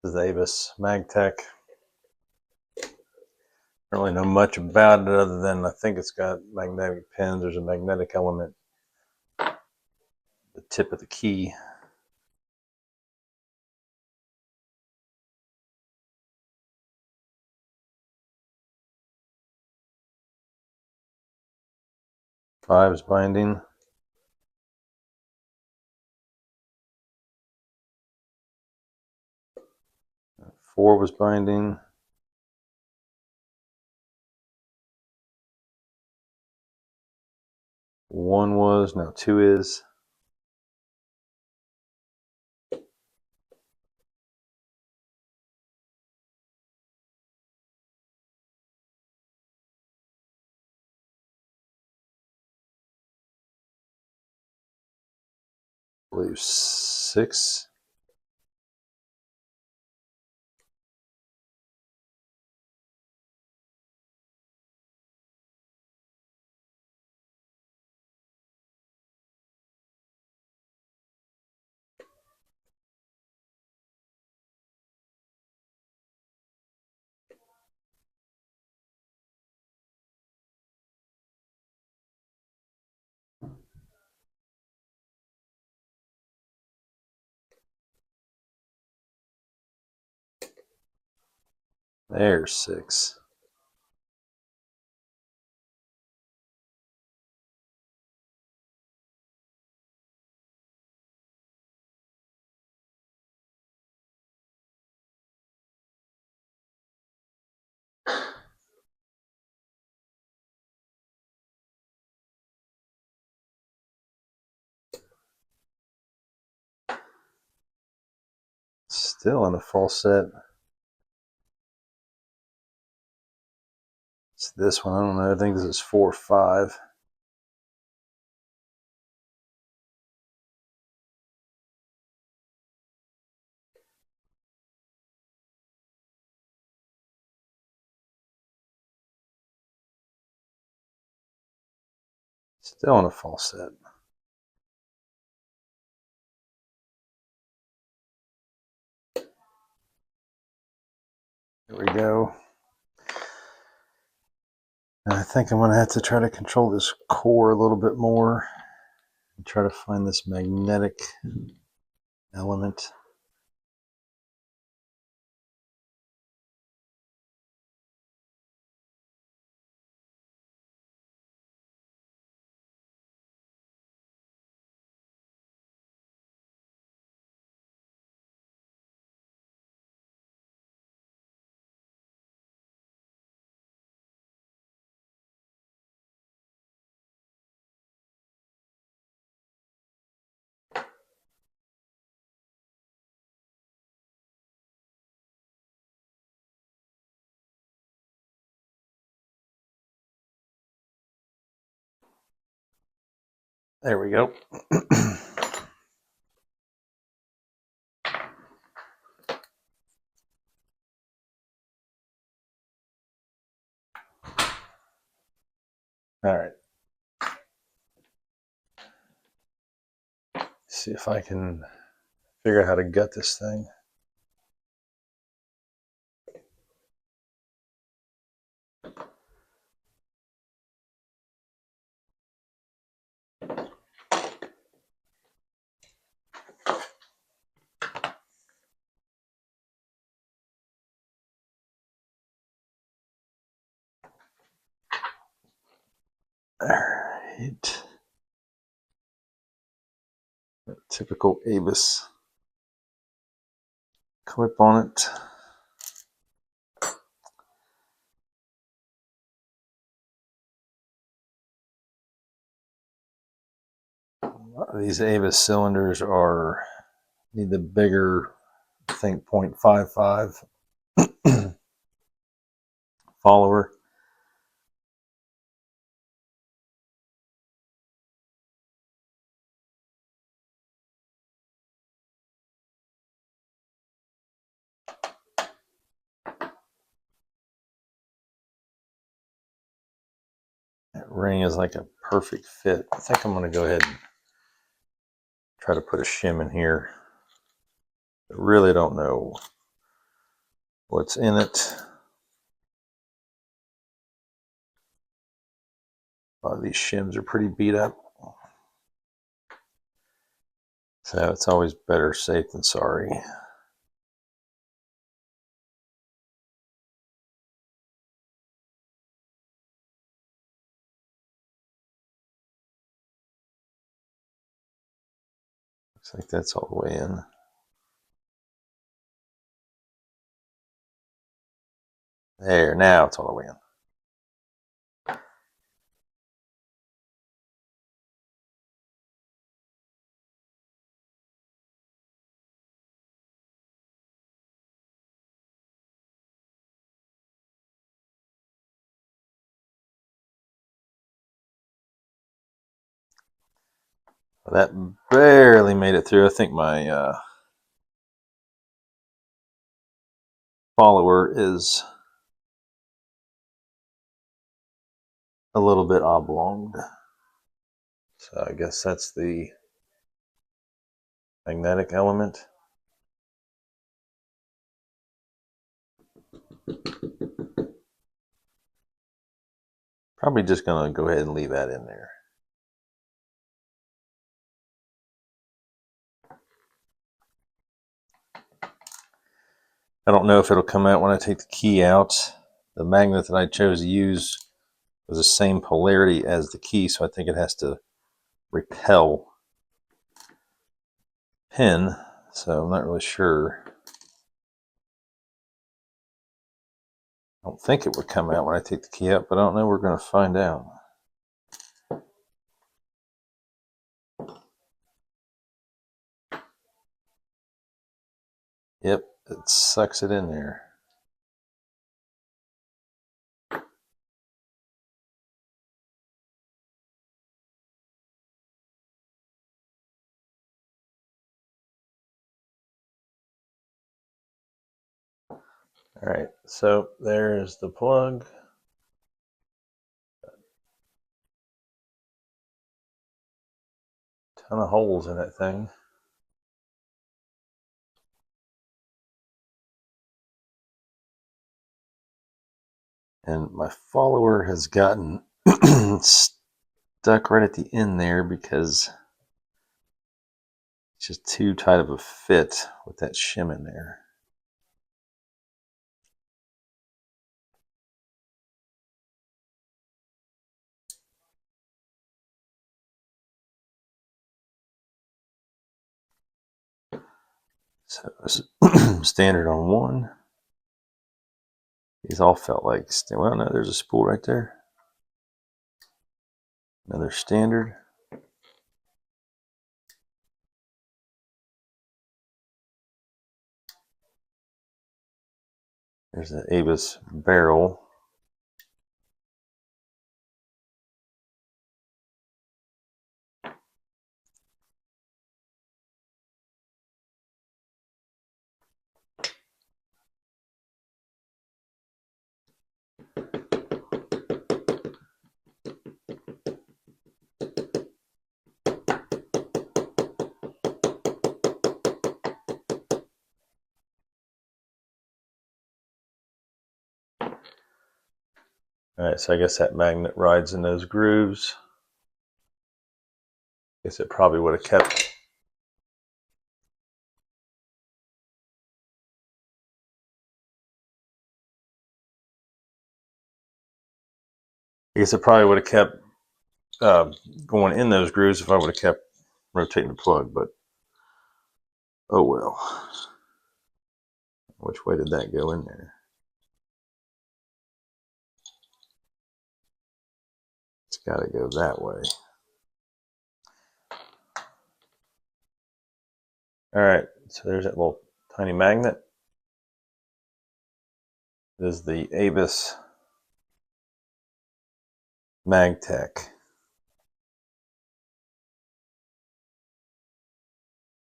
This is the ABUS Magtec. I don't really know much about it other than I think it's got magnetic pins. There's a magnetic element at the tip of the key. Five is binding. Four was binding. One was, now two is. I believe six. There's six. Still in a false set. It's this one. I don't know. I think this is 4 or 5. Still in a false set. There we go. And I think I'm going to have to try to control this core a little bit more and try to find this magnetic element. There we go. All right. See if I can figure out how to gut this thing. All right. Typical ABUS clip on it. A lot of these ABUS cylinders need the bigger, I think 0.55 follower. That ring is like a perfect fit. I think I'm going to go ahead and try to put a shim in here. I really don't know what's in it. A lot of these shims are pretty beat up. So it's always better safe than sorry. Looks like that's all the way in. There, now it's all the way in. That barely made it through. I think my follower is a little bit oblonged. So I guess that's the magnetic element. Probably just going to go ahead and leave that in there. I don't know if it'll come out when I take the key out. The magnet that I chose to use was the same polarity as the key, so I think it has to repel pin, so I'm not really sure. I don't think it would come out when I take the key out, but I don't know. We're going to find out. Yep, it sucks it in there. All right, so there's the plug. Ton of holes in that thing. And my follower has gotten stuck right at the end there because it's just too tight of a fit with that shim in there. So standard on one. These all felt like, well, no, there's a spool right there. Another standard. There's an ABUS barrel. All right, so I guess that magnet rides in those grooves. I guess it probably would have kept going in those grooves if I would have kept rotating the plug, but oh well. Which way did that go in there? It's got to go that way. All right, so there's that little tiny magnet. This is the ABUS Magtec.